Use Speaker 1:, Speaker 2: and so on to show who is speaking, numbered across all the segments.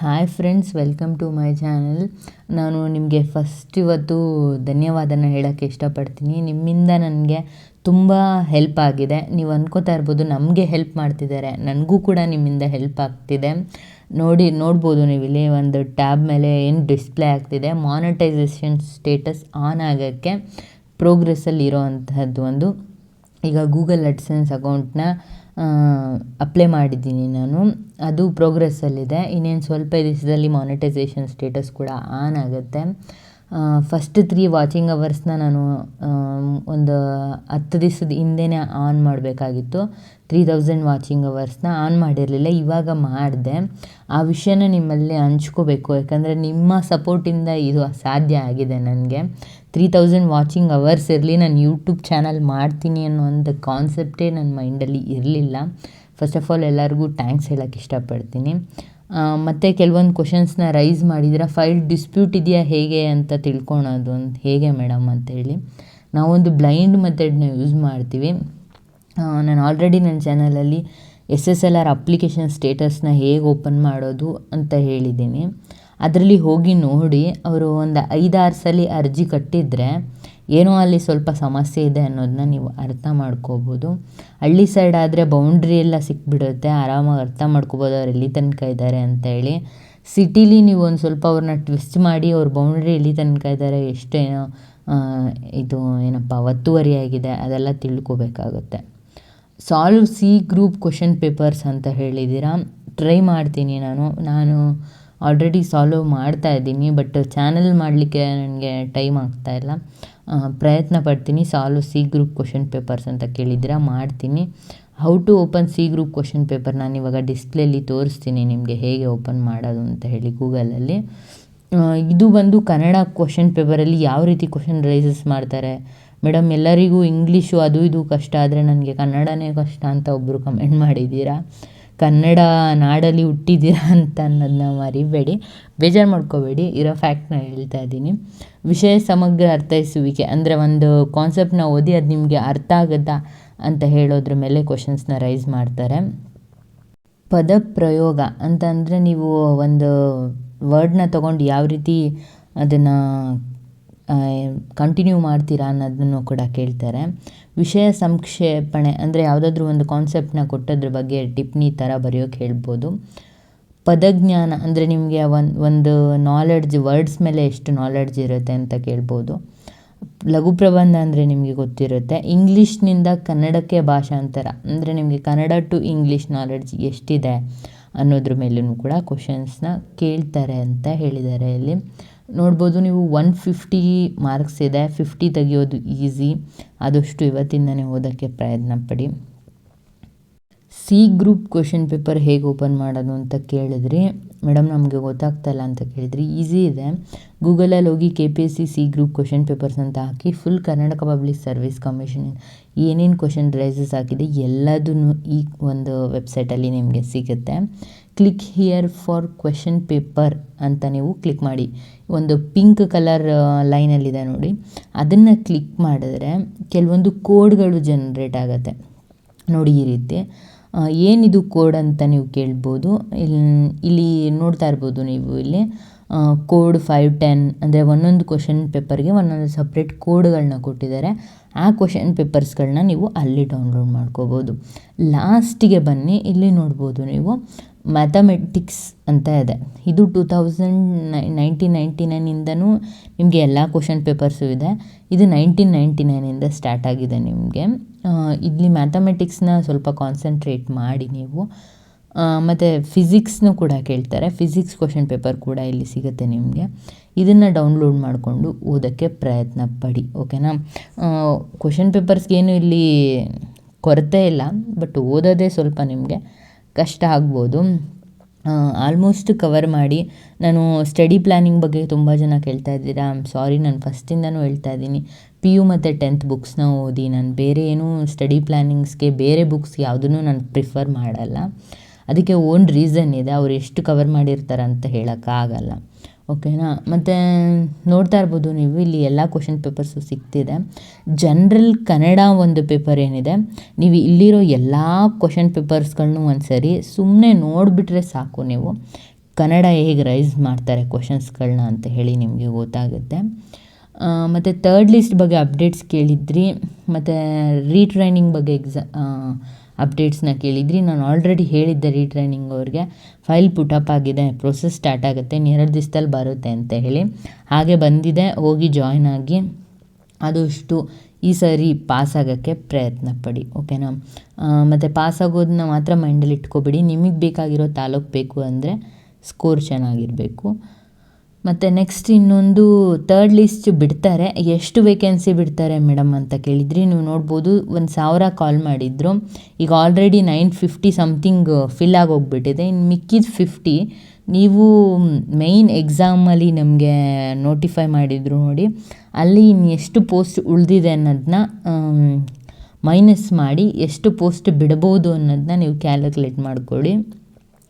Speaker 1: Hi friends, welcome to my channel. ನಾನು ನಿಮಗೆ ಇವತ್ತು ಧನ್ಯವಾದನ ಹೇಳೋಕ್ಕೆ ಇಷ್ಟಪಡ್ತೀನಿ. ನಿಮ್ಮಿಂದ ನನಗೆ ತುಂಬ ಹೆಲ್ಪ್ ಆಗಿದೆ. ನೀವು ಅಂದ್ಕೋತಾ ಇರ್ಬೋದು ನಮಗೆ ಹೆಲ್ಪ್ ಮಾಡ್ತಿದ್ದಾರೆ, ನನಗೂ ಕೂಡ ನಿಮ್ಮಿಂದ ಹೆಲ್ಪ್ ಆಗ್ತಿದೆ. ನೋಡ್ಬೋದು ನೀವು ಇಲ್ಲಿ ಒಂದು ಟ್ಯಾಬ್ ಮೇಲೆ ಏನು ಡಿಸ್ಪ್ಲೇ ಆಗ್ತಿದೆ, ಮಾನಿಟೈಸೇಷನ್ ಸ್ಟೇಟಸ್ ಆನ್ ಆಗೋಕ್ಕೆ ಪ್ರೋಗ್ರೆಸ್ಸಲ್ಲಿ ಇರೋವಂಥದ್ದು ಈಗ ಗೂಗಲ್ ಅಡ್ಸೆನ್ಸ್ ಅಕೌಂಟ್ನ ಅಪ್ಲೈ ಮಾಡಿದ್ದೀನಿ ನಾನು. ಅದು ಪ್ರೋಗ್ರೆಸ್ಸಲ್ಲಿದೆ. ಇನ್ನೇನು ಸ್ವಲ್ಪ ದಿವಸದಲ್ಲಿ ಮಾನಿಟೈಸೇಷನ್ ಸ್ಟೇಟಸ್ ಕೂಡ ಆನ್ ಆಗುತ್ತೆ. ಫಸ್ಟ್ 3 ವಾಚಿಂಗ್ ಅವರ್ಸ್ನ ನಾನು ಒಂದು 10 ದಿವಸದ ಹಿಂದೆನೇ ಆನ್ ಮಾಡಬೇಕಾಗಿತ್ತು. 3000 ವಾಚಿಂಗ್ ಅವರ್ಸ್ನ ಆನ್ ಮಾಡಿರಲಿಲ್ಲ, ಇವಾಗ ಮಾಡಿದೆ. ಆ ವಿಷಯನ ನಿಮ್ಮಲ್ಲಿ ಹಂಚ್ಕೋಬೇಕು, ಯಾಕಂದರೆ ನಿಮ್ಮ ಸಪೋರ್ಟಿಂದ ಇದು ಸಾಧ್ಯ ಆಗಿದೆ ನನಗೆ. 3000 ವಾಚಿಂಗ್ ಅವರ್ಸ್ ಇರಲಿ, ನಾನು ಯೂಟ್ಯೂಬ್ ಚಾನಲ್ ಮಾಡ್ತೀನಿ ಅನ್ನೋ ಒಂದು ಕಾನ್ಸೆಪ್ಟೇ ನನ್ನ ಮೈಂಡಲ್ಲಿ ಇರಲಿಲ್ಲ. ಫಸ್ಟ್ ಆಫ್ ಆಲ್ ಎಲ್ಲರಿಗೂ ಥ್ಯಾಂಕ್ಸ್ ಹೇಳೋಕ್ಕೆ ಇಷ್ಟಪಡ್ತೀನಿ. ಮತ್ತು ಕೆಲವೊಂದು ಕ್ವಶನ್ಸ್ನ ರೈಸ್ ಮಾಡಿದ್ರೆ, ಫೈಲ್ ಡಿಸ್ಪ್ಯೂಟ್ ಇದೆಯಾ ಹೇಗೆ ಅಂತ ತಿಳ್ಕೊಳೋದು ಹೇಗೆ ಮೇಡಮ್ ಅಂತೇಳಿ. ನಾವೊಂದು ಬ್ಲೈಂಡ್ ಮೆಥಡ್ನ ಯೂಸ್ ಮಾಡ್ತೀವಿ. ನಾನು ಆಲ್ರೆಡಿ ನನ್ನ ಚಾನಲಲ್ಲಿ SSLR ಅಪ್ಲಿಕೇಶನ್ ಸ್ಟೇಟಸ್ನ ಹೇಗೆ ಓಪನ್ ಮಾಡೋದು ಅಂತ ಹೇಳಿದ್ದೀನಿ. ಅದರಲ್ಲಿ ಹೋಗಿ ನೋಡಿ, ಅವರು ಒಂದು 5-6 ಸಲ ಅರ್ಜಿ ಕಟ್ಟಿದರೆ ಏನೋ ಅಲ್ಲಿ ಸ್ವಲ್ಪ ಸಮಸ್ಯೆ ಇದೆ ಅನ್ನೋದನ್ನ ನೀವು ಅರ್ಥ ಮಾಡ್ಕೋಬೋದು. ಹಳ್ಳಿ ಸೈಡ್ ಆದರೆ ಬೌಂಡ್ರಿ ಎಲ್ಲ ಸಿಕ್ಬಿಡುತ್ತೆ, ಆರಾಮಾಗಿ ಅರ್ಥ ಮಾಡ್ಕೋಬೋದು ಅವ್ರು ಎಲ್ಲಿ ತನಕ ಇದ್ದಾರೆ ಅಂತೇಳಿ. ಸಿಟೀಲಿ ನೀವು ಒಂದು ಸ್ವಲ್ಪ ಅವ್ರನ್ನ ಟ್ವಿಸ್ಟ್ ಮಾಡಿ ಅವ್ರ ಬೌಂಡ್ರಿ ಎಲ್ಲಿ ತನಕ ಇದ್ದಾರೆ, ಎಷ್ಟೇನೋ ಒತ್ತುವರಿಯಾಗಿದೆ ಅದೆಲ್ಲ ತಿಳ್ಕೊಬೇಕಾಗುತ್ತೆ. Solve C group question papers ಅಂತ ಹೇಳಿದ್ದೀರಾ, ಟ್ರೈ ಮಾಡ್ತೀನಿ ನಾನು ಆಲ್ರೆಡಿ ಸಾಲ್ವ್ ಮಾಡ್ತಾಯಿದ್ದೀನಿ. ಬಟ್ ಚಾನಲ್ ಮಾಡಲಿಕ್ಕೆ ನನಗೆ ಟೈಮ್ ಆಗ್ತಾಯಿಲ್ಲ. ಪ್ರಯತ್ನ ಪಡ್ತೀನಿ. Solve C group question papers ಅಂತ ಕೇಳಿದ್ದೀರಾ, ಮಾಡ್ತೀನಿ. How to open C group question paper ನಾನು ಇವಾಗ ಡಿಸ್ಪ್ಲೇಲಿ ತೋರಿಸ್ತೀನಿ ನಿಮಗೆ ಹೇಗೆ ಓಪನ್ ಮಾಡೋದು ಅಂತ ಹೇಳಿ ಗೂಗಲಲ್ಲಿ. ಇದು ಬಂದು ಕನ್ನಡ ಕ್ವಶನ್ ಪೇಪರಲ್ಲಿ ಯಾವ ರೀತಿ ಕ್ವಶನ್ ರೈಸಸ್ ಮಾಡ್ತಾರೆ ಮೇಡಮ್. ಎಲ್ಲರಿಗೂ ಇಂಗ್ಲೀಷು ಅದು ಇದು ಕಷ್ಟ ಆದರೆ ನನಗೆ ಕನ್ನಡನೇ ಕಷ್ಟ ಅಂತ ಒಬ್ಬರು ಕಮೆಂಟ್ ಮಾಡಿದ್ದೀರಾ. ಕನ್ನಡ ನಾಡಲ್ಲಿ ಹುಟ್ಟಿದ್ದೀರಾ ಅಂತ ಅನ್ನೋದನ್ನ ಮರಿಬೇಡಿ, ಬೇಜಾರು ಮಾಡ್ಕೋಬೇಡಿ, ಇರೋ ಫ್ಯಾಕ್ಟ್ನ ಹೇಳ್ತಾ ಇದ್ದೀನಿ. ವಿಷಯ ಸಮಗ್ರ ಅರ್ಥೈಸುವಿಕೆ ಅಂದರೆ ಒಂದು ಕಾನ್ಸೆಪ್ಟನ್ನ ಓದಿ ಅದು ನಿಮಗೆ ಅರ್ಥ ಆಗುತ್ತಾ ಅಂತ ಹೇಳೋದ್ರ ಮೇಲೆ ಕ್ವಶನ್ಸ್ನ ರೈಸ್ ಮಾಡ್ತಾರೆ. ಪದ ಪ್ರಯೋಗ ಅಂತ ಅಂದರೆ ನೀವು ಒಂದು ವರ್ಡ್ನ ತೊಗೊಂಡು ಯಾವ ರೀತಿ ಅದನ್ನು ಕಂಟಿನ್ಯೂ ಮಾಡ್ತೀರಾ ಅನ್ನೋದನ್ನು ಕೂಡ ಕೇಳ್ತಾರೆ. ವಿಷಯ ಸಂಕ್ಷೇಪಣೆ ಅಂದರೆ ಯಾವುದಾದ್ರೂ ಒಂದು ಕಾನ್ಸೆಪ್ಟನ್ನ ಕೊಟ್ಟೋದ್ರ ಬಗ್ಗೆ ಟಿಪ್ಪಣಿ ಥರ ಬರೆಯೋಕ್ಕೆ ಹೇಳ್ಬೋದು. ಪದಜ್ಞಾನ ಅಂದರೆ ನಿಮಗೆ ಒಂದು ನಾಲೆಡ್ಜ್, ವರ್ಡ್ಸ್ ಮೇಲೆ ಎಷ್ಟು ನಾಲೆಡ್ಜ್ ಇರುತ್ತೆ ಅಂತ ಕೇಳ್ಬೋದು. ಲಘು ಪ್ರಬಂಧ ಅಂದರೆ ನಿಮಗೆ ಗೊತ್ತಿರುತ್ತೆ. ಇಂಗ್ಲೀಷ್ನಿಂದ ಕನ್ನಡಕ್ಕೆ ಭಾಷಾಂತರ ಅಂದರೆ ನಿಮಗೆ ಕನ್ನಡ ಟು ಇಂಗ್ಲೀಷ್ ನಾಲೆಡ್ಜ್ ಎಷ್ಟಿದೆ ಅನ್ನೋದ್ರ ಮೇಲೂ ಕೂಡ ಕ್ವಶನ್ಸ್ನ ಕೇಳ್ತಾರೆ ಅಂತ ಹೇಳಿದ್ದಾರೆ. ಇಲ್ಲಿ ನೋಡ್ಬೋದು ನೀವು 150 ಮಾರ್ಕ್ಸ್ ಇದೆ. 50 ತೆಗೆಯೋದು ಈಸಿ. ಆದಷ್ಟು ಇವತ್ತಿಂದನೇ ಓದೋಕ್ಕೆ ಪ್ರಯತ್ನ ಪಡಿ. ಸಿ ಗ್ರೂಪ್ ಕ್ವಶನ್ ಪೇಪರ್ ಹೇಗೆ ಓಪನ್ ಮಾಡೋದು ಅಂತ ಕೇಳಿದ್ರಿ ಮೇಡಮ್, ನಮಗೆ ಗೊತ್ತಾಗ್ತಾಯಿಲ್ಲ ಅಂತ ಕೇಳಿದ್ರಿ. ಈಸಿ ಇದೆ. ಗೂಗಲಲ್ಲಿ ಹೋಗಿ KPSC C group question papers ಅಂತ ಹಾಕಿ full Karnataka public service commission ಏನೇನು ಕ್ವಶನ್ ರೈಸಸ್ ಹಾಕಿದೆ ಎಲ್ಲದನ್ನು ಈ ಒಂದು ವೆಬ್ಸೈಟಲ್ಲಿ ನಿಮಗೆ ಸಿಗುತ್ತೆ. Click here for question paper ಅಂತ ನೀವು ಕ್ಲಿಕ್ ಮಾಡಿ. ಒಂದು ಪಿಂಕ್ ಕಲರ್ ಲೈನಲ್ಲಿದೆ ನೋಡಿ, ಅದನ್ನು ಕ್ಲಿಕ್ ಮಾಡಿದ್ರೆ ಕೆಲವೊಂದು ಕೋಡ್ಗಳು ಜನರೇಟ್ ಆಗುತ್ತೆ ನೋಡಿ. ಈ ರೀತಿ ಏನಿದು ಕೋಡ್ ಅಂತ ನೀವು ಕೇಳ್ಬೋದು. ಇಲ್ಲಿ ನೋಡ್ತಾ ಇರ್ಬೋದು ನೀವು, ಇಲ್ಲಿ ಕೋಡ್ 510 ಅಂದರೆ ಒಂದೊಂದು ಕ್ವಶನ್ ಪೇಪರ್ಗೆ ಒಂದೊಂದು ಸಪ್ರೇಟ್ ಕೋಡ್ಗಳನ್ನ ಕೊಟ್ಟಿದ್ದಾರೆ. ಆ ಕ್ವಶನ್ ಪೇಪರ್ಸ್ಗಳನ್ನ ನೀವು ಅಲ್ಲಿ ಡೌನ್ಲೋಡ್ ಮಾಡ್ಕೋಬೋದು. ಲಾಸ್ಟಿಗೆ ಬನ್ನಿ, ಇಲ್ಲಿ ನೋಡ್ಬೋದು ನೀವು ಮ್ಯಾಥಮೆಟಿಕ್ಸ್ ಅಂತ ಇದೆ. ಇದು 1999ಇಂದನೂ ನಿಮಗೆ ಎಲ್ಲ ಕ್ವಶನ್ ಪೇಪರ್ಸು ಇದೆ. ಇದು 1999ಇಂದ ಸ್ಟಾರ್ಟ್ ಆಗಿದೆ ನಿಮಗೆ. ಇಲ್ಲಿ ಮ್ಯಾಥಮೆಟಿಕ್ಸ್ನ ಸ್ವಲ್ಪ ಕಾನ್ಸಂಟ್ರೇಟ್ ಮಾಡಿ ನೀವು. ಮತ್ತು ಫಿಸಿಕ್ಸ್ನೂ ಕೂಡ ಕೇಳ್ತಾರೆ. ಫಿಸಿಕ್ಸ್ ಕ್ವಶನ್ ಪೇಪರ್ ಕೂಡ ಇಲ್ಲಿ ಸಿಗುತ್ತೆ ನಿಮಗೆ. ಇದನ್ನು ಡೌನ್ಲೋಡ್ ಮಾಡಿಕೊಂಡು ಓದೋಕ್ಕೆ ಪ್ರಯತ್ನ ಪಡಿ, ಓಕೆನಾ. ಕ್ವಶನ್ ಪೇಪರ್ಸ್ಗೇನು ಇಲ್ಲಿ ಕೊರತೆ ಇಲ್ಲ, ಬಟ್ ಓದೋದೇ ಸ್ವಲ್ಪ ನಿಮಗೆ ಕಷ್ಟ ಆಗ್ಬೋದು. ಆಲ್ಮೋಸ್ಟ್ ಕವರ್ ಮಾಡಿ. ನಾನು ಸ್ಟಡಿ ಪ್ಲ್ಯಾನಿಂಗ್ ಬಗ್ಗೆ ತುಂಬ ಜನ ಕೇಳ್ತಾ ಇದ್ದೀರಾ. ಸಾರಿ, ನಾನು ಫಸ್ಟಿಂದನೂ ಹೇಳ್ತಾ ಇದ್ದೀನಿ, PU ಮತ್ತು 10th ಬುಕ್ಸ್ನ ಓದಿ. ನಾನು ಬೇರೆ ಏನೂ ಸ್ಟಡಿ ಪ್ಲ್ಯಾನಿಂಗ್ಸ್ಗೆ ಬೇರೆ ಬುಕ್ಸ್ ಯಾವುದನ್ನು ನಾನು ಪ್ರಿಫರ್ ಮಾಡಲ್ಲ. ಅದಕ್ಕೆ ಓನ್ ರೀಸನ್ ಇದೆ, ಅವ್ರು ಎಷ್ಟು ಕವರ್ ಮಾಡಿರ್ತಾರೆ ಅಂತ ಹೇಳೋಕ್ಕಾಗಲ್ಲ, ಓಕೆನಾ. ಮತ್ತು ನೋಡ್ತಾ ಇರ್ಬೋದು ನೀವು, ಇಲ್ಲಿ ಎಲ್ಲ ಕ್ವಶನ್ ಪೇಪರ್ಸು ಸಿಗ್ತಿದೆ. ಜನರಲ್ ಕನ್ನಡ ಒಂದು ಪೇಪರ್ ಏನಿದೆ, ನೀವು ಇಲ್ಲಿರೋ ಎಲ್ಲ ಕ್ವಶನ್ ಪೇಪರ್ಸ್ಗಳನ್ನೂ ಒಂದು ಸರಿ ಸುಮ್ಮನೆ ನೋಡಿಬಿಟ್ರೆ ಸಾಕು. ನೀವು ಕನ್ನಡ ಹೇಗೆ ರೈಸ್ ಮಾಡ್ತಾರೆ ಕ್ವಶನ್ಸ್ಗಳನ್ನ ಅಂತ ಹೇಳಿ ನಿಮಗೆ ಗೊತ್ತಾಗುತ್ತೆ. ಮತ್ತು ಥರ್ಡ್ ಲಿಸ್ಟ್ ಬಗ್ಗೆ ಅಪ್ಡೇಟ್ಸ್ ಕೇಳಿದ್ರಿ, ಮತ್ತು ರೀಟ್ರೈನಿಂಗ್ ಬಗ್ಗೆ ಅಪ್ಡೇಟ್ಸ್ನ ಕೇಳಿದ್ರಿ. ನಾನು ಆಲ್ರೆಡಿ ಹೇಳಿದ್ದೆ ರೀಟ್ರೈನಿಂಗ್ ಅವ್ರಿಗೆ ಫೈಲ್ ಪುಟಪ್ ಆಗಿದೆ, ಪ್ರೊಸೆಸ್ ಸ್ಟಾರ್ಟ್ ಆಗುತ್ತೆ, ಇನ್ನೆರಡು ದಿವಸದಲ್ಲಿ ಬರುತ್ತೆ ಅಂತ ಹೇಳಿ. ಹಾಗೆ ಬಂದಿದೆ, ಹೋಗಿ ಜಾಯ್ನ್ ಆಗಿ ಆದಷ್ಟು ಈ ಸರಿ ಪಾಸ್ ಆಗೋಕ್ಕೆ ಪ್ರಯತ್ನ ಪಡಿ, ಓಕೆನಾ. ಮತ್ತು ಪಾಸ್ ಆಗೋದನ್ನ ಮಾತ್ರ ಮೈಂಡಲ್ಲಿ ಇಟ್ಕೊಬೇಡಿ. ನಿಮಗೆ ಬೇಕಾಗಿರೋ ತಾಲೂಕು ಬೇಕು ಅಂದರೆ ಸ್ಕೋರ್ ಚೆನ್ನಾಗಿರಬೇಕು. ಮತ್ತು ನೆಕ್ಸ್ಟ್ ಇನ್ನೊಂದು ಥರ್ಡ್ ಲಿಸ್ಟ್ ಬಿಡ್ತಾರೆ. ಎಷ್ಟು ವೇಕೆನ್ಸಿ ಬಿಡ್ತಾರೆ ಮೇಡಮ್ ಅಂತ ಕೇಳಿದ್ರಿ. ನೀವು ನೋಡ್ಬೋದು 1000 ಕಾಲ್ ಮಾಡಿದ್ರು, ಈಗ ಆಲ್ರೆಡಿ 950 ಸಮಥಿಂಗ್ ಫಿಲ್ ಆಗೋಗ್ಬಿಟ್ಟಿದೆ. ಇನ್ನು ಮಿಕ್ಕಿದ 50 ನೀವು ಮೈನ್ ಎಕ್ಸಾಮಲ್ಲಿ ನಮಗೆ ನೋಟಿಫೈ ಮಾಡಿದ್ರು ನೋಡಿ, ಅಲ್ಲಿ ಇನ್ನು ಎಷ್ಟು ಪೋಸ್ಟ್ ಉಳಿದಿದೆ ಅನ್ನೋದನ್ನ ಮೈನಸ್ ಮಾಡಿ ಎಷ್ಟು ಪೋಸ್ಟ್ ಬಿಡ್ಬೋದು ಅನ್ನೋದನ್ನ ನೀವು ಕ್ಯಾಲ್ಕುಲೇಟ್ ಮಾಡ್ಕೊಳ್ಳಿ.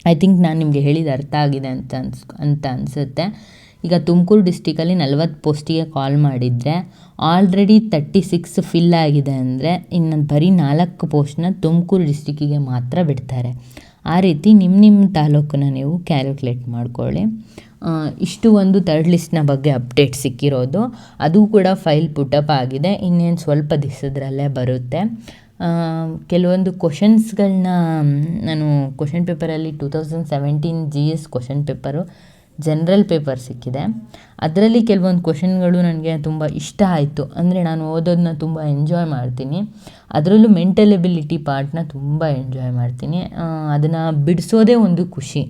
Speaker 1: ಐ ಥಿಂಕ್ ನಾನು ನಿಮಗೆ ಹೇಳಿದ ಅರ್ಥ ಆಗಿದೆ ಅಂತ ಅನಿಸುತ್ತೆ. ಈಗ ತುಮಕೂರು ಡಿಸ್ಟಿಕಲ್ಲಿ 40 ಪೋಸ್ಟಿಗೆ ಕಾಲ್ ಮಾಡಿದರೆ ಆಲ್ರೆಡಿ 36 ಫಿಲ್ ಆಗಿದೆ ಅಂದರೆ ಇನ್ನು ಬರೀ 4 ಪೋಸ್ಟ್ನ ತುಮಕೂರು ಡಿಸ್ಟಿಕ್ಕಿಗೆ ಮಾತ್ರ ಬಿಡ್ತಾರೆ. ಆ ರೀತಿ ನಿಮ್ಮ ತಾಲೂಕನ್ನ ನೀವು ಕ್ಯಾಲ್ಕುಲೇಟ್ ಮಾಡ್ಕೊಳ್ಳಿ. ಇಷ್ಟು ಒಂದು ಥರ್ಡ್ ಲಿಸ್ಟ್ನ ಬಗ್ಗೆ ಅಪ್ಡೇಟ್ ಸಿಕ್ಕಿರೋದು. ಅದು ಕೂಡ ಫೈಲ್ ಪುಟಪ್ ಆಗಿದೆ, ಇನ್ನೇನು ಸ್ವಲ್ಪ ದಿವಸದ್ರಲ್ಲೇ ಬರುತ್ತೆ. ಕೆಲವೊಂದು ಕ್ವಶನ್ಸ್ಗಳನ್ನ ನಾನು ಕ್ವಶನ್ ಪೇಪರಲ್ಲಿ 2017 GS question paper general paper ಸಿಕ್ಕಿದೆ. ಅದರಲ್ಲಿ ಕೆಲವೊಂದು ಕ್ವಶನ್ಗಳು ನನಗೆ ತುಂಬ ಇಷ್ಟ ಆಯಿತು. ಅಂದರೆ ನಾನು ಓದೋದನ್ನ ತುಂಬ ಎಂಜಾಯ್ ಮಾಡ್ತೀನಿ, ಅದರಲ್ಲೂ ಮೆಂಟಲ್ ಎಬಿಲಿಟಿ ಪಾರ್ಟ್ನ ತುಂಬ ಎಂಜಾಯ್ ಮಾಡ್ತೀನಿ. ಅದನ್ನು ಬಿಡಿಸೋದೇ ಒಂದು ಖುಷಿ.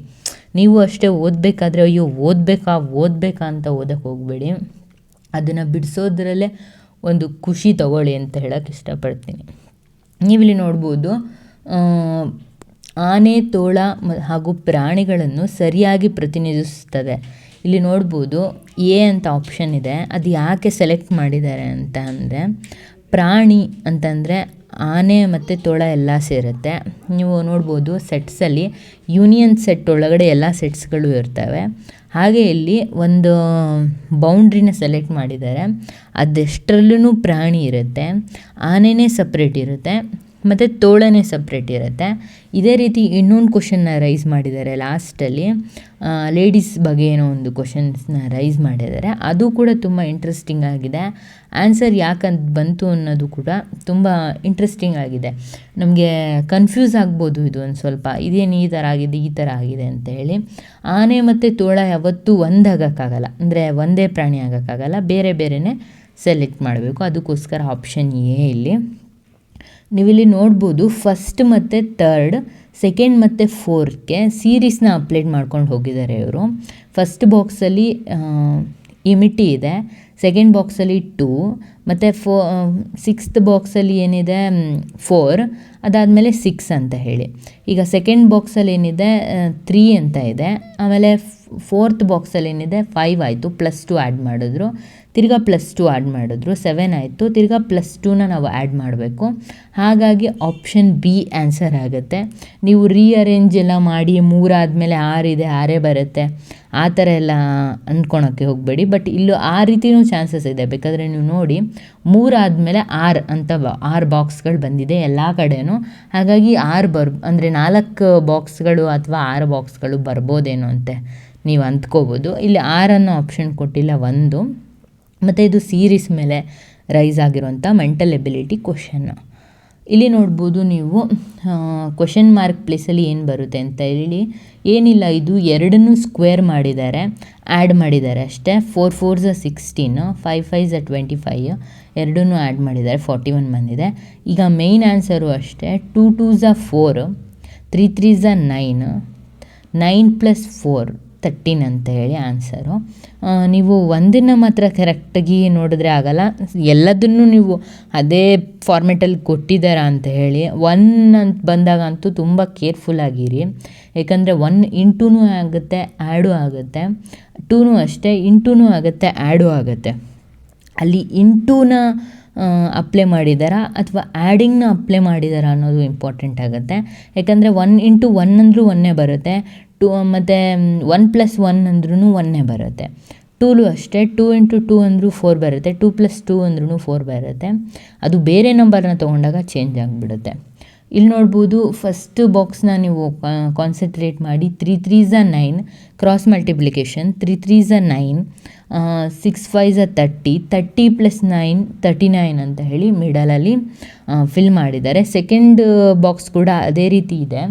Speaker 1: ನೀವು ಅಷ್ಟೇ ಓದಬೇಕಾದ್ರೆ ಅಯ್ಯೋ ಓದಬೇಕಾ ಅಂತ ಓದಕ್ಕೆ ಹೋಗಬೇಡಿ, ಅದನ್ನು ಬಿಡಿಸೋದ್ರಲ್ಲೇ ಒಂದು ಖುಷಿ ತಗೊಳ್ಳಿ ಅಂತ ಹೇಳೋಕ್ಕೆ ಇಷ್ಟಪಡ್ತೀನಿ. ನೀವಿಲ್ಲಿ ನೋಡ್ಬೋದು, ಆನೆ, ತೋಳ ಹಾಗೂ ಪ್ರಾಣಿಗಳನ್ನು ಸರಿಯಾಗಿ ಪ್ರತಿನಿಧಿಸುತ್ತದೆ. ಇಲ್ಲಿ ನೋಡ್ಬೋದು ಎ ಅಂತ ಆಪ್ಷನ್ ಇದೆ. ಅದು ಯಾಕೆ ಸೆಲೆಕ್ಟ್ ಮಾಡಿದ್ದಾರೆ ಅಂತ ಅಂದರೆ, ಪ್ರಾಣಿ ಅಂತಂದರೆ ಆನೆ ಮತ್ತು ತೋಳ ಎಲ್ಲ ಸೇರುತ್ತೆ. ನೀವು ನೋಡ್ಬೋದು ಸೆಟ್ಸಲ್ಲಿ ಯೂನಿಯನ್ ಸೆಟ್ ಒಳಗಡೆ ಎಲ್ಲ ಸೆಟ್ಸ್ಗಳು ಇರ್ತವೆ. ಹಾಗೆ ಇಲ್ಲಿ ಒಂದು ಬೌಂಡ್ರಿನ ಸೆಲೆಕ್ಟ್ ಮಾಡಿದ್ದಾರೆ. ಅದೆಷ್ಟರಲ್ಲೂ ಪ್ರಾಣಿ ಇರುತ್ತೆ, ಆನೆನೇ ಸಪ್ರೇಟ್ ಇರುತ್ತೆ ಮತ್ತು ತೋಳನೇ ಸಪ್ರೇಟ್ ಇರುತ್ತೆ. ಇದೇ ರೀತಿ ಇನ್ನೊಂದು ಕ್ವಶನ್ನ ರೈಸ್ ಮಾಡಿದ್ದಾರೆ ಲಾಸ್ಟಲ್ಲಿ, ಲೇಡೀಸ್ ಬಗ್ಗೆ ಏನೋ ಒಂದು ಕ್ವಶನ್ಸ್ನ ರೈಸ್ ಮಾಡಿದ್ದಾರೆ. ಅದು ಕೂಡ ತುಂಬ ಇಂಟ್ರೆಸ್ಟಿಂಗ್ ಆಗಿದೆ. ಆನ್ಸರ್ ಯಾಕಂತ ಬಂತು ಅನ್ನೋದು ಕೂಡ ತುಂಬ ಇಂಟ್ರೆಸ್ಟಿಂಗ್ ಆಗಿದೆ. ನಮಗೆ ಕನ್ಫ್ಯೂಸ್ ಆಗ್ಬೋದು ಇದು ಒಂದು ಸ್ವಲ್ಪ, ಇದೇನು ಈ ಥರ ಆಗಿದೆ ಅಂತ ಹೇಳಿ. ಆನೆ ಮತ್ತು ತೋಳ ಯಾವತ್ತೂ ಒಂದಾಗೋಕ್ಕಾಗಲ್ಲ, ಅಂದರೆ ಒಂದೇ ಪ್ರಾಣಿ ಆಗೋಕ್ಕಾಗಲ್ಲ, ಬೇರೆ ಬೇರೆಯೇ ಸೆಲೆಕ್ಟ್ ಮಾಡಬೇಕು. ಅದಕ್ಕೋಸ್ಕರ ಆಪ್ಷನ್ ಎ ಇಲ್ಲಿ ನೀವಿಲ್ಲಿ ನೋಡ್ಬೋದು. ಫಸ್ಟ್ ಮತ್ತು ಥರ್ಡ್, ಸೆಕೆಂಡ್ ಮತ್ತು ಫೋರ್ತ್ಗೆ ಸೀರೀಸ್ನ ಅಪ್ಲೈಡ್ ಮಾಡ್ಕೊಂಡು ಹೋಗಿದ್ದಾರೆ ಇವರು. ಫಸ್ಟ್ ಬಾಕ್ಸಲ್ಲಿ ಇಮಿಟಿ ಇದೆ, ಸೆಕೆಂಡ್ ಬಾಕ್ಸಲ್ಲಿ 2 ಮತ್ತು ಸಿಕ್ಸ್ತ್ ಬಾಕ್ಸಲ್ಲಿ ಏನಿದೆ 4, ಅದಾದಮೇಲೆ 6 ಅಂತ ಹೇಳಿ. ಈಗ ಸೆಕೆಂಡ್ ಬಾಕ್ಸಲ್ಲಿ ಏನಿದೆ 3 ಅಂತ ಇದೆ, ಆಮೇಲೆ ಫೋರ್ತ್ ಬಾಕ್ಸಲ್ಲಿ ಏನಿದೆ 5 ಆಯಿತು, +2 ಆ್ಯಡ್ ಮಾಡಿದ್ರು, ತಿರ್ಗಾ +2 ಆ್ಯಡ್ ಮಾಡಿದ್ರು, 7 ಆಯಿತು, ತಿರ್ಗಾ +2ನ ನಾವು ಆ್ಯಡ್ ಮಾಡಬೇಕು. ಹಾಗಾಗಿ ಆಪ್ಷನ್ ಬಿ ಆನ್ಸರ್ ಆಗುತ್ತೆ. ನೀವು ರೀಅರೇಂಜ್ ಎಲ್ಲ ಮಾಡಿ 3 ಆದಮೇಲೆ 6 ಇದೆ 6 ಬರುತ್ತೆ ಆ ಥರ ಎಲ್ಲ ಅಂದ್ಕೊಳಕ್ಕೆ ಹೋಗಬೇಡಿ. ಬಟ್ ಇಲ್ಲೂ ಆ ರೀತಿಯೂ ಚಾನ್ಸಸ್ ಇದೆ. ಬೇಕಾದರೆ ನೀವು ನೋಡಿ 3 ಆದಮೇಲೆ 6 ಅಂತ 6 ಬಾಕ್ಸ್ಗಳು ಬಂದಿದೆ ಎಲ್ಲ ಕಡೆನೂ. ಹಾಗಾಗಿ 6 ಅಂದರೆ 4 ಬಾಕ್ಸ್ಗಳು ಅಥವಾ 6 ಬಾಕ್ಸ್ಗಳು ಬರ್ಬೋದೇನೋ ಅಂತೆ ನೀವು ಅಂದ್ಕೋಬೋದು. ಇಲ್ಲಿ 6 ಅನ್ನೋ ಆಪ್ಷನ್ ಕೊಟ್ಟಿಲ್ಲ ಒಂದು. ಮತ್ತು ಇದು ಸೀರೀಸ್ ಮೇಲೆ ರೈಸ್ ಆಗಿರುವಂಥ ಮೆಂಟಲ್ ಎಬಿಲಿಟಿ ಕ್ವಶನ್ನು. ಇಲ್ಲಿ ನೋಡ್ಬೋದು ನೀವು ಕ್ವಶನ್ ಮಾರ್ಕ್ ಪ್ಲೇಸಲ್ಲಿ ಏನು ಬರುತ್ತೆ ಅಂತ ಹೇಳಿ ಏನಿಲ್ಲ, ಇದು ಎರಡನ್ನೂ ಸ್ಕ್ವೇರ್ ಮಾಡಿದ್ದಾರೆ, ಆ್ಯಡ್ ಮಾಡಿದ್ದಾರೆ ಅಷ್ಟೇ. 4 4s 16, 5 5s 25, ಎರಡನ್ನೂ ಆ್ಯಡ್ ಮಾಡಿದ್ದಾರೆ, 41 ಬಂದಿದೆ. ಈಗ ಮೇಯ್ನ್ ಆನ್ಸರು ಅಷ್ಟೇ, 2 2s 4, 3 3s 9, 9 + 4 13 ಅಂತ ಹೇಳಿ ಆನ್ಸರು. ನೀವು ಒಂದನ್ನು ಮಾತ್ರ ಕರೆಕ್ಟಾಗಿ ನೋಡಿದ್ರೆ ಆಗಲ್ಲ, ಎಲ್ಲದನ್ನೂ ನೀವು ಅದೇ ಫಾರ್ಮೆಟಲ್ಲಿ ಕೊಟ್ಟಿದ್ದಾರಾ ಅಂತ ಹೇಳಿ 1 ಅಂತ ಬಂದಾಗಂತೂ ತುಂಬ ಕೇರ್ಫುಲ್ಲಾಗಿರಿ. ಯಾಕಂದರೆ 1 ಇಂಟೂನೂ ಆಗುತ್ತೆ ಆ್ಯಡು ಆಗುತ್ತೆ, 2ನೂ ಅಷ್ಟೇ ಇಂಟೂನೂ ಆಗುತ್ತೆ ಆ್ಯಡು ಆಗುತ್ತೆ. ಅಲ್ಲಿ ಇಂಟೂನ ಅಪ್ಲೈ ಮಾಡಿದಾರಾ ಅಥವಾ ಆ್ಯಡಿಂಗ್ನ ಅಪ್ಲೈ ಮಾಡಿದಾರಾ ಅನ್ನೋದು ಇಂಪಾರ್ಟೆಂಟ್ ಆಗುತ್ತೆ. ಯಾಕಂದರೆ 1 × 1 ಅಂದರೂ 1 ಬರುತ್ತೆ, 2 ಮತ್ತು 1 + 1 ಅಂದ್ರೂ 1 ಬರುತ್ತೆ. 2ಲೂ ಅಷ್ಟೇ, 2 × 2 ಅಂದರೂ 4 ಬರುತ್ತೆ, 2 + 2 ಅಂದ್ರೂ 4 ಬರುತ್ತೆ. ಅದು ಬೇರೆ ನಂಬರ್ನ ತೊಗೊಂಡಾಗ ಚೇಂಜ್ ಆಗಿಬಿಡುತ್ತೆ. ಇಲ್ಲಿ ನೋಡ್ಬೋದು ಫಸ್ಟ್ ಬಾಕ್ಸ್ನ ನೀವು ಕಾನ್ಸಂಟ್ರೇಟ್ ಮಾಡಿ, 3 3s 9, cross multiplication 3 3s are 9, 6 5s are 30, 30 + 9 39 ಅಂತ ಹೇಳಿ ಮಿಡಲಲ್ಲಿ ಫಿಲ್ ಮಾಡಿದ್ದಾರೆ. ಸೆಕೆಂಡ್ ಬಾಕ್ಸ್ ಕೂಡ ಅದೇ ರೀತಿ ಇದೆ.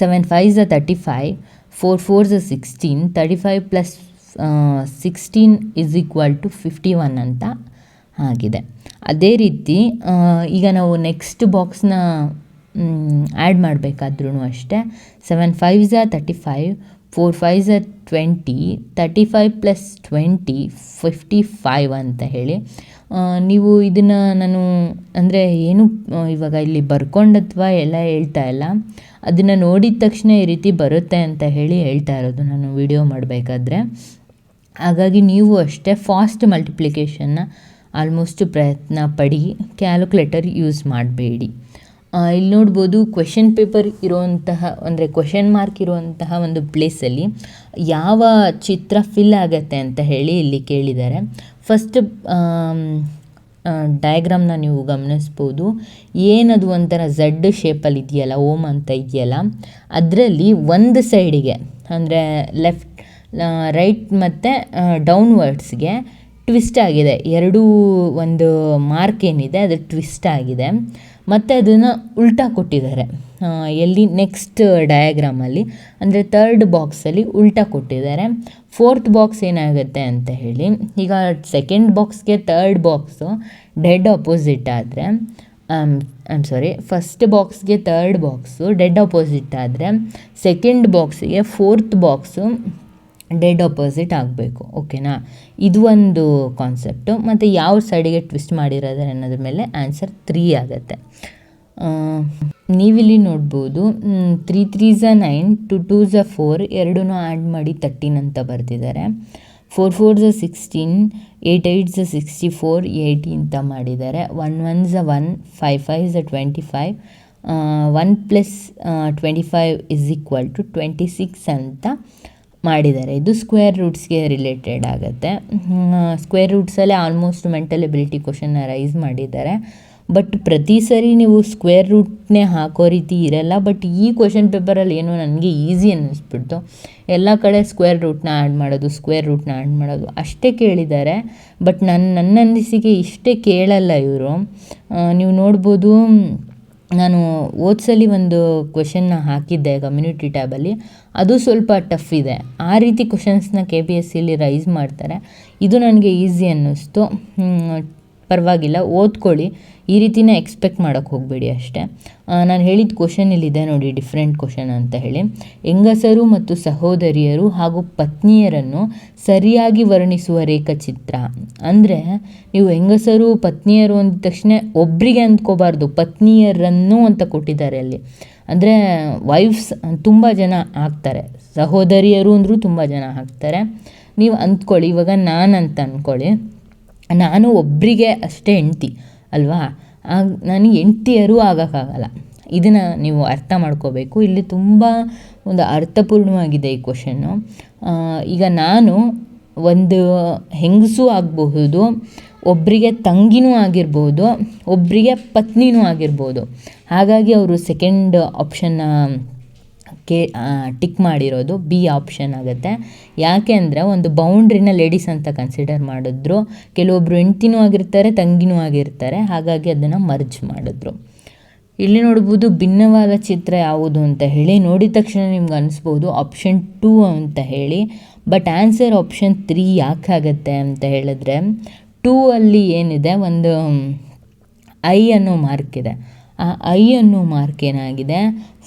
Speaker 1: 7 5s are 35, 4 4s are 16, 35 + 16 = 51 ಅಂತ ಆಗಿದೆ. ಅದೇ ರೀತಿ ಈಗ ನಾವು ನೆಕ್ಸ್ಟ್ ಬಾಕ್ಸ್ನ ಆ್ಯಡ್ ಮಾಡಬೇಕಾದ್ರೂ ಅಷ್ಟೇ. 7 5s are 35, 4 5s are 20, 35 + 20 55 ಅಂತ ಹೇಳಿ ನೀವು ಇದನ್ನು ನಾನು ಅಂದರೆ ಏನು ಇವಾಗ ಇಲ್ಲಿ ಬರ್ಕೊಂಡತ್ವಾ ಎಲ್ಲ ಹೇಳ್ತಾ ಇಲ್ಲ, ಅದನ್ನು ನೋಡಿದ ತಕ್ಷಣ ಈ ರೀತಿ ಬರುತ್ತೆ ಅಂತ ಹೇಳಿ ಹೇಳ್ತಾ ಇರೋದು ನಾನು ವಿಡಿಯೋ ಮಾಡಬೇಕಾದ್ರೆ. ಹಾಗಾಗಿ ನೀವು ಅಷ್ಟೇ ಫಾಸ್ಟ್ ಮಲ್ಟಿಪ್ಲಿಕೇಶನ್ನ ಆಲ್ಮೋಸ್ಟ್ ಪ್ರಯತ್ನ ಪಡಿ, ಕ್ಯಾಲ್ಕುಲೇಟರ್ ಯೂಸ್ ಮಾಡಬೇಡಿ. ಇಲ್ಲಿ ನೋಡ್ಬೋದು ಕ್ವೆಶನ್ ಪೇಪರ್ ಇರುವಂತಹ ಅಂದರೆ ಕ್ವೆಶನ್ ಮಾರ್ಕ್ ಇರುವಂತಹ ಒಂದು ಪ್ಲೇಸಲ್ಲಿ ಯಾವ ಚಿತ್ರ ಫಿಲ್ ಆಗುತ್ತೆ ಅಂತ ಹೇಳಿ ಇಲ್ಲಿ ಕೇಳಿದ್ದಾರೆ. ಫಸ್ಟ್ ಡಯಾಗ್ರಾಮ್ನ ನೀವು ಗಮನಿಸ್ಬೋದು. ಏನದು ಒಂಥರ ಝಡ್ ಶೇಪಲ್ಲಿ ಇದೆಯಲ್ಲ, ಓಮ್ ಅಂತ ಇದೆಯಲ್ಲ, ಅದರಲ್ಲಿ ಒಂದು ಸೈಡಿಗೆ ಅಂದರೆ ಲೆಫ್ಟ್ ರೈಟ್ ಮತ್ತು ಡೌನ್ವರ್ಡ್ಸ್ಗೆ ಟ್ವಿಸ್ಟ್ ಆಗಿದೆ. ಎರಡೂ ಒಂದು ಮಾರ್ಕ್ ಏನಿದೆ ಅದು ಟ್ವಿಸ್ಟ್ ಆಗಿದೆ ಮತ್ತು ಅದನ್ನು ಉಲ್ಟಾ ಕೊಟ್ಟಿದ್ದಾರೆ. ಎಲ್ಲಿ ನೆಕ್ಸ್ಟ್ ಡಯಾಗ್ರಾಮಲ್ಲಿ ಅಂದರೆ ಥರ್ಡ್ ಬಾಕ್ಸಲ್ಲಿ ಉಲ್ಟಾ ಕೊಟ್ಟಿದ್ದಾರೆ. ಫೋರ್ತ್ ಬಾಕ್ಸ್ ಏನಾಗುತ್ತೆ ಅಂತ ಹೇಳಿ, ಈಗ ಸೆಕೆಂಡ್ ಬಾಕ್ಸ್ಗೆ ಥರ್ಡ್ ಬಾಕ್ಸು ಡೆಡ್ ಅಪೋಸಿಟ್ ಆದರೆ ಫಸ್ಟ್ ಬಾಕ್ಸ್ಗೆ ಥರ್ಡ್ ಬಾಕ್ಸು ಡೆಡ್ ಅಪೋಸಿಟ್ ಆದರೆ ಸೆಕೆಂಡ್ ಬಾಕ್ಸಿಗೆ ಫೋರ್ತ್ ಬಾಕ್ಸು ಡೆಡ್ ಅಪೋಸಿಟ್ ಆಗಬೇಕು. ಓಕೆನಾ? ಇದು ಒಂದು ಕಾನ್ಸೆಪ್ಟು. ಮತ್ತು ಯಾವ ಸೈಡಿಗೆ ಟ್ವಿಸ್ಟ್ ಮಾಡಿರೋದ್ರೆ ಅನ್ನೋದ್ರ ಮೇಲೆ ಆನ್ಸರ್ 3 ಆಗುತ್ತೆ. ನೀವಿಲ್ಲಿ ನೋಡ್ಬೋದು 3 3s are 9, 2 2s are 4 ಎರಡೂ ಆ್ಯಡ್ ಮಾಡಿ 13 ಅಂತ ಬರೆದಿದ್ದಾರೆ. 4 4s are 16, 8 8s are 64, 80 ಅಂತ ಮಾಡಿದ್ದಾರೆ. 1 1s are 1, 5 5s are 25, 1 + 25 = 26 ಅಂತ ಮಾಡಿದ್ದಾರೆ. ಇದು ಸ್ಕ್ವೇರ್ ರೂಟ್ಸ್ಗೆ ರಿಲೇಟೆಡ್ ಆಗುತ್ತೆ. ಸ್ಕ್ವೇರ್ ರೂಟ್ಸಲ್ಲೇ ಆಲ್ಮೋಸ್ಟ್ ಮೆಂಟಲ್ ಎಬಿಲಿಟಿ ಕ್ವಶನ್ನ ರೈಸ್ ಮಾಡಿದ್ದಾರೆ. ಬಟ್ ಪ್ರತಿ ಸರಿ ನೀವು ಸ್ಕ್ವೇರ್ ರೂಟ್ನೇ ಹಾಕೋ ರೀತಿ ಇರಲ್ಲ. ಬಟ್ ಈ ಕ್ವಶನ್ ಪೇಪರಲ್ಲಿ ಏನೋ ನನಗೆ ಈಸಿ ಅನ್ನಿಸ್ಬಿಡ್ತು. ಎಲ್ಲ ಕಡೆ ಸ್ಕ್ವೇರ್ ರೂಟ್ನ ಆ್ಯಡ್ ಮಾಡೋದು ಅಷ್ಟೇ ಕೇಳಿದ್ದಾರೆ. ಬಟ್ ನನ್ನ ಅನಿಸಿಕೆ ಇಷ್ಟೇ ಕೇಳಲ್ಲ ಇವರು. ನೀವು ನೋಡ್ಬೋದು, ನಾನು ಓದ್ಸಲಿ ಒಂದು ಕ್ವೆಶನ್ನ ಹಾಕಿದ್ದೆ ಕಮ್ಯುನಿಟಿ ಟ್ಯಾಬಲ್ಲಿ, ಅದು ಸ್ವಲ್ಪ ಟಫ್ ಇದೆ. ಆ ರೀತಿ ಕ್ವೆಶನ್ಸ್ನ KPSCಲಿ ರೈಸ್ ಮಾಡ್ತಾರೆ. ಇದು ನನಗೆ ಈಸಿ ಅನ್ನಿಸ್ತು. ಪರವಾಗಿಲ್ಲ, ಓದ್ಕೊಳ್ಳಿ. ಈ ರೀತಿನೇ ಎಕ್ಸ್ಪೆಕ್ಟ್ ಮಾಡೋಕ್ಕೆ ಹೋಗಬೇಡಿ ಅಷ್ಟೇ. ನಾನು ಹೇಳಿದ ಕ್ವಶನ್ ಇಲ್ಲಿದೆ ನೋಡಿ, ಡಿಫ್ರೆಂಟ್ ಕ್ವಶನ್ ಅಂತ ಹೇಳಿ. ಹೆಂಗಸರು ಮತ್ತು ಸಹೋದರಿಯರು ಹಾಗೂ ಪತ್ನಿಯರನ್ನು ಸರಿಯಾಗಿ ವರ್ಣಿಸುವ ರೇಖಾಚಿತ್ರ. ಅಂದರೆ ನೀವು ಹೆಂಗಸರು ಪತ್ನಿಯರು ಅಂದ ತಕ್ಷಣ ಒಬ್ಬರಿಗೆ ಅಂದ್ಕೋಬಾರ್ದು, ಪತ್ನಿಯರನ್ನು ಅಂತ ಕೊಟ್ಟಿದ್ದಾರೆ ಅಲ್ಲಿ. ಅಂದರೆ ವೈಫ್ಸ್ ತುಂಬ ಜನ ಆಗ್ತಾರೆ, ಸಹೋದರಿಯರು ಅಂದರೂ ತುಂಬ ಜನ ಆಗ್ತಾರೆ. ನೀವು ಅಂದ್ಕೊಳ್ಳಿ, ಇವಾಗ ನಾನಂತ ಅಂದ್ಕೊಳ್ಳಿ, ನಾನು ಒಬ್ಬರಿಗೆ ಅಷ್ಟೇ ಹೆಂಡ್ತಿ ಅಲ್ವಾ, ನನಗೆ ಹೆಂಡ್ತಿಯರು ಆಗೋಕ್ಕಾಗಲ್ಲ. ಇದನ್ನು ನೀವು ಅರ್ಥ ಮಾಡ್ಕೋಬೇಕು. ಇಲ್ಲಿ ತುಂಬ ಒಂದು ಅರ್ಥಪೂರ್ಣವಾಗಿದೆ ಈ ಕ್ವಶನ್ನು. ಈಗ ನಾನು ಒಂದು ಹೆಂಗಸು ಆಗಬಹುದು, ಒಬ್ಬರಿಗೆ ತಂಗಿನೂ ಆಗಿರ್ಬೋದು, ಒಬ್ಬರಿಗೆ ಪತ್ನಿನೂ ಆಗಿರ್ಬೋದು. ಹಾಗಾಗಿ ಅವರು ಸೆಕೆಂಡ್ ಆಪ್ಷನ್ನ ಟಿಕ್ ಮಾಡಿರೋದು ಬಿ ಆಪ್ಷನ್ ಆಗುತ್ತೆ. ಯಾಕೆ ಅಂದರೆ ಒಂದು ಬೌಂಡ್ರಿನ ಲೇಡೀಸ್ ಅಂತ ಕನ್ಸಿಡರ್ ಮಾಡಿದ್ರು. ಕೆಲವೊಬ್ಬರು ಹೆಂಡ್ತಿನೂ ಆಗಿರ್ತಾರೆ, ತಂಗಿನೂ ಆಗಿರ್ತಾರೆ. ಹಾಗಾಗಿ ಅದನ್ನು ಮರ್ಜ್ ಮಾಡಿದ್ರು. ಇಲ್ಲಿ ನೋಡ್ಬೋದು ಭಿನ್ನವಾದ ಚಿತ್ರ ಯಾವುದು ಅಂತ ಹೇಳಿ. ನೋಡಿದ ತಕ್ಷಣ ನಿಮ್ಗೆ ಅನಿಸ್ಬೋದು ಆಪ್ಷನ್ 2 ಅಂತ ಹೇಳಿ. ಬಟ್ ಆನ್ಸರ್ ಆಪ್ಷನ್ 3 ಯಾಕಾಗತ್ತೆ ಅಂತ ಹೇಳಿದ್ರೆ, 2 ಅಲ್ಲಿ ಏನಿದೆ, ಒಂದು ಐ ಅನ್ನೋ ಮಾರ್ಕ್ ಇದೆ. ಆ ಐ ಅನ್ನೋ ಮಾರ್ಕ್ ಏನಾಗಿದೆ,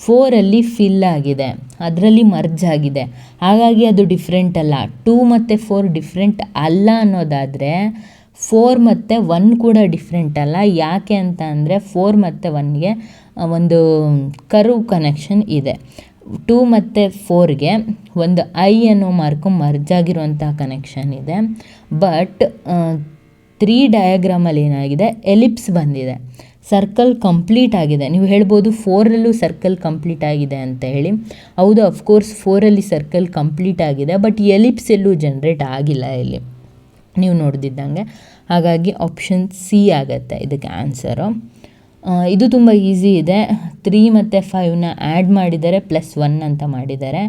Speaker 1: 4ಅಲ್ಲಿ ಫಿಲ್ ಆಗಿದೆ, ಅದರಲ್ಲಿ ಮರ್ಜ್ ಆಗಿದೆ. ಹಾಗಾಗಿ ಅದು ಡಿಫ್ರೆಂಟ್ ಅಲ್ಲ. 2 ಮತ್ತು 4 ಡಿಫ್ರೆಂಟ್ ಅಲ್ಲ ಅನ್ನೋದಾದರೆ 4 ಮತ್ತು 1 ಕೂಡ ಡಿಫ್ರೆಂಟ್ ಅಲ್ಲ. ಯಾಕೆ ಅಂತ ಅಂದರೆ 4 ಮತ್ತು 1ಗೆ ಒಂದು ಕರ್ವ್ ಕನೆಕ್ಷನ್ ಇದೆ. 2 ಮತ್ತು 4ಗೆ ಒಂದು ಐ ಅನ್ನೋ ಮಾರ್ಕು ಮರ್ಜ್ ಆಗಿರುವಂತಹ ಕನೆಕ್ಷನ್ ಇದೆ. ಬಟ್ 3 ಡಯಾಗ್ರಾಮಲ್ಲಿ ಏನಾಗಿದೆ, ಎಲಿಪ್ಸ್ ಬಂದಿದೆ, ಸರ್ಕಲ್ ಕಂಪ್ಲೀಟ್ ಆಗಿದೆ. ನೀವು ಹೇಳ್ಬೋದು 4ರಲ್ಲೂ ಸರ್ಕಲ್ ಕಂಪ್ಲೀಟ್ ಆಗಿದೆ ಅಂತ ಹೇಳಿ. ಹೌದು, ಅಫ್ಕೋರ್ಸ್ 4ಅಲ್ಲಿ ಸರ್ಕಲ್ ಕಂಪ್ಲೀಟ್ ಆಗಿದೆ, ಬಟ್ ಎಲಿಪ್ಸ್ ಎಲ್ಲೂ ಜನ್ರೇಟ್ ಆಗಿಲ್ಲ ಇಲ್ಲಿ ನೀವು ನೋಡ್ದಿದ್ದಂಗೆ. ಹಾಗಾಗಿ ಆಪ್ಷನ್ ಸಿ ಆಗುತ್ತೆ ಇದಕ್ಕೆ ಆನ್ಸರು. ಇದು ತುಂಬ ಈಸಿ ಇದೆ. 3 ಮತ್ತು 5ನ ಆ್ಯಡ್ ಮಾಡಿದ್ದಾರೆ, +1 ಅಂತ ಮಾಡಿದ್ದಾರೆ.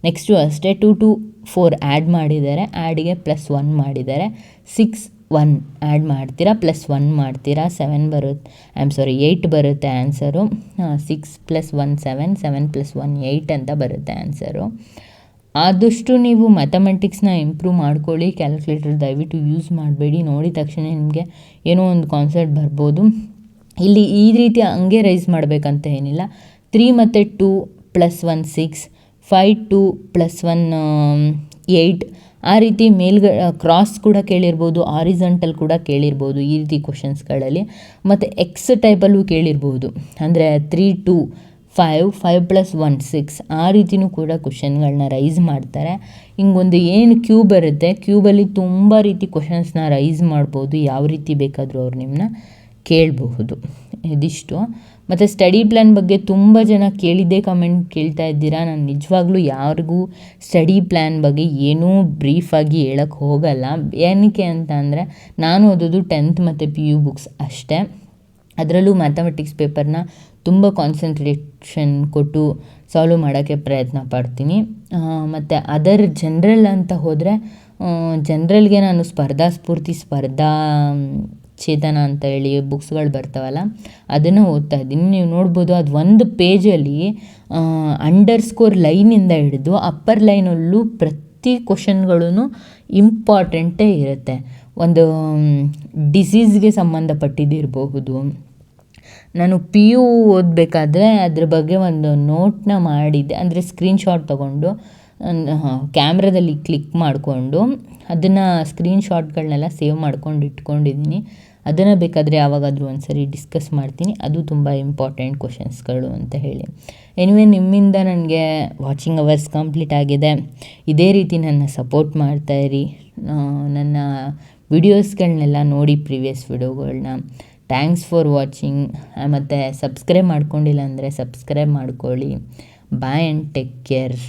Speaker 1: ನೆಕ್ಸ್ಟು ಅಷ್ಟೇ 2 to 4 ಆ್ಯಡ್ ಮಾಡಿದ್ದಾರೆ, ಆ್ಯಡಿಗೆ +1 ಮಾಡಿದ್ದಾರೆ. 6 1 ಆ್ಯಡ್ ಮಾಡ್ತೀರಾ, +1 ಮಾಡ್ತೀರಾ, 7 ಬರುತ್ತೆ, 8 ಬರುತ್ತೆ ಆನ್ಸರು. 6 + 1 7, 7 + 1 8 ಅಂತ ಬರುತ್ತೆ ಆನ್ಸರು. ಆದಷ್ಟು ನೀವು ಮ್ಯಾಥಮೆಟಿಕ್ಸ್ನ ಇಂಪ್ರೂವ್ ಮಾಡ್ಕೊಳ್ಳಿ. ಕ್ಯಾಲ್ಕುಲೇಟರ್ ದಯವಿಟ್ಟು ಯೂಸ್ ಮಾಡಬೇಡಿ. ನೋಡಿದ ತಕ್ಷಣ ನಿಮಗೆ ಏನೋ ಒಂದು ಕಾನ್ಸೆಪ್ಟ್ ಬರ್ಬೋದು. ಇಲ್ಲಿ ಈ ರೀತಿ ಹಂಗೆ ರೈಸ್ ಮಾಡಬೇಕಂತ ಏನಿಲ್ಲ. 3 ಮತ್ತು 2 + 1 6, 5 2 + 1 8, ಆ ರೀತಿ ಕ್ರಾಸ್ ಕೂಡ ಕೇಳಿರ್ಬೋದು, ಆರಿಜೆಂಟಲ್ ಕೂಡ ಕೇಳಿರ್ಬೋದು ಈ ರೀತಿ ಕ್ವಶನ್ಸ್ಗಳಲ್ಲಿ. ಮತ್ತು ಎಕ್ಸ್ ಟೈಪಲ್ಲೂ ಕೇಳಿರ್ಬೋದು, ಅಂದರೆ 3 2 5, 5 + 1 6, ಆ ರೀತಿಯೂ ಕೂಡ ಕ್ವಶನ್ಗಳನ್ನ ರೈಸ್ ಮಾಡ್ತಾರೆ. ಹಿಂಗೊಂದು ಏನು ಕ್ಯೂಬ್ ಇರುತ್ತೆ, ಕ್ಯೂಬಲ್ಲಿ ತುಂಬ ರೀತಿ ಕ್ವಶನ್ಸ್ನ ರೈಸ್ ಮಾಡ್ಬೋದು. ಯಾವ ರೀತಿ ಬೇಕಾದರೂ ಅವ್ರು ನಿಮ್ಮನ್ನ ಕೇಳಬಹುದು. ಇದಿಷ್ಟು. ಮತ್ತು ಸ್ಟಡಿ ಪ್ಲ್ಯಾನ್ ಬಗ್ಗೆ ತುಂಬ ಜನ ಕೇಳಿದ್ದೇ ಕಮೆಂಟ್ ಕೇಳ್ತಾ ಇದ್ದೀರಾ. ನಾನು ನಿಜವಾಗ್ಲೂ ಯಾರಿಗೂ ಸ್ಟಡಿ ಪ್ಲ್ಯಾನ್ ಬಗ್ಗೆ ಏನೂ ಬ್ರೀಫಾಗಿ ಹೇಳೋಕ್ಕೆ ಹೋಗಲ್ಲ. ಏನಕ್ಕೆ ಅಂತ ಅಂದರೆ ನಾನು ಓದೋದು 10th ಮತ್ತು PU ಬುಕ್ಸ್ ಅಷ್ಟೇ. ಅದರಲ್ಲೂ ಮ್ಯಾಥಮೆಟಿಕ್ಸ್ ಪೇಪರ್ನ ತುಂಬ ಕಾನ್ಸಂಟ್ರೇಷನ್ ಕೊಟ್ಟು ಸಾಲ್ವ್ ಮಾಡೋಕ್ಕೆ ಪ್ರಯತ್ನ ಪಡ್ತೀನಿ. ಮತ್ತು ಅದರ್ ಜನರಲ್ ಅಂತ ಹೋದರೆ ಜನರಲ್ಗೆ ನಾನು ಸ್ಪರ್ಧಾ ಚೇತನ ಅಂತ ಹೇಳಿ ಬುಕ್ಸ್ಗಳು ಬರ್ತಾವಲ್ಲ, ಅದನ್ನು ಓದ್ತಾ ಇದ್ದೀನಿ. ನೀವು ನೋಡ್ಬೋದು, ಅದು ಒಂದು ಪೇಜಲ್ಲಿ ಅಂಡರ್ಸ್ಕೋರ್ ಲೈನಿಂದ ಹಿಡಿದು ಅಪ್ಪರ್ ಲೈನಲ್ಲೂ ಪ್ರತಿ ಕ್ವಶನ್ಗಳೂ ಇಂಪಾರ್ಟೆಂಟೇ ಇರುತ್ತೆ. ಒಂದು ಡಿಸೀಸ್ಗೆ ಸಂಬಂಧಪಟ್ಟಿದ್ದಿರಬಹುದು. ನಾನು PU ಓದಬೇಕಾದ್ರೆ ಅದ್ರ ಬಗ್ಗೆ ಒಂದು ನೋಟ್ನ ಮಾಡಿದ್ದೆ, ಅಂದರೆ ಸ್ಕ್ರೀನ್ಶಾಟ್ ತೊಗೊಂಡು ಕ್ಯಾಮ್ರಾದಲ್ಲಿ ಕ್ಲಿಕ್ ಮಾಡಿಕೊಂಡು ಅದನ್ನು ಸ್ಕ್ರೀನ್ಶಾಟ್ಗಳನ್ನೆಲ್ಲ ಸೇವ್ ಮಾಡ್ಕೊಂಡು ಇಟ್ಕೊಂಡಿದ್ದೀನಿ. ಅದನ್ನು ಬೇಕಾದರೆ ಯಾವಾಗಾದರೂ ಒಂದು ಸರಿ ಡಿಸ್ಕಸ್ ಮಾಡ್ತೀನಿ. ಅದು ತುಂಬ ಇಂಪಾರ್ಟೆಂಟ್ ಕ್ವಶನ್ಸ್ಗಳು ಅಂತ ಹೇಳಿ. ಎನಿವೆ, ನಿಮ್ಮಿಂದ ನನಗೆ ವಾಚಿಂಗ್ ಅವರ್ಸ್ ಕಂಪ್ಲೀಟ್ ಆಗಿದೆ. ಇದೇ ರೀತಿ ನನ್ನ ಸಪೋರ್ಟ್ ಮಾಡ್ತಾಯಿರಿ. ನನ್ನ ವಿಡಿಯೋಸ್ಗಳನ್ನೆಲ್ಲ ನೋಡಿ, ಪ್ರೀವಿಯಸ್ ವಿಡಿಯೋಗಳನ್ನ. Thanks for watching. ಮತ್ತು ಸಬ್ಸ್ಕ್ರೈಬ್ ಮಾಡ್ಕೊಂಡಿಲ್ಲ ಅಂದರೆ ಸಬ್ಸ್ಕ್ರೈಬ್ ಮಾಡ್ಕೊಳ್ಳಿ. Bye and take care.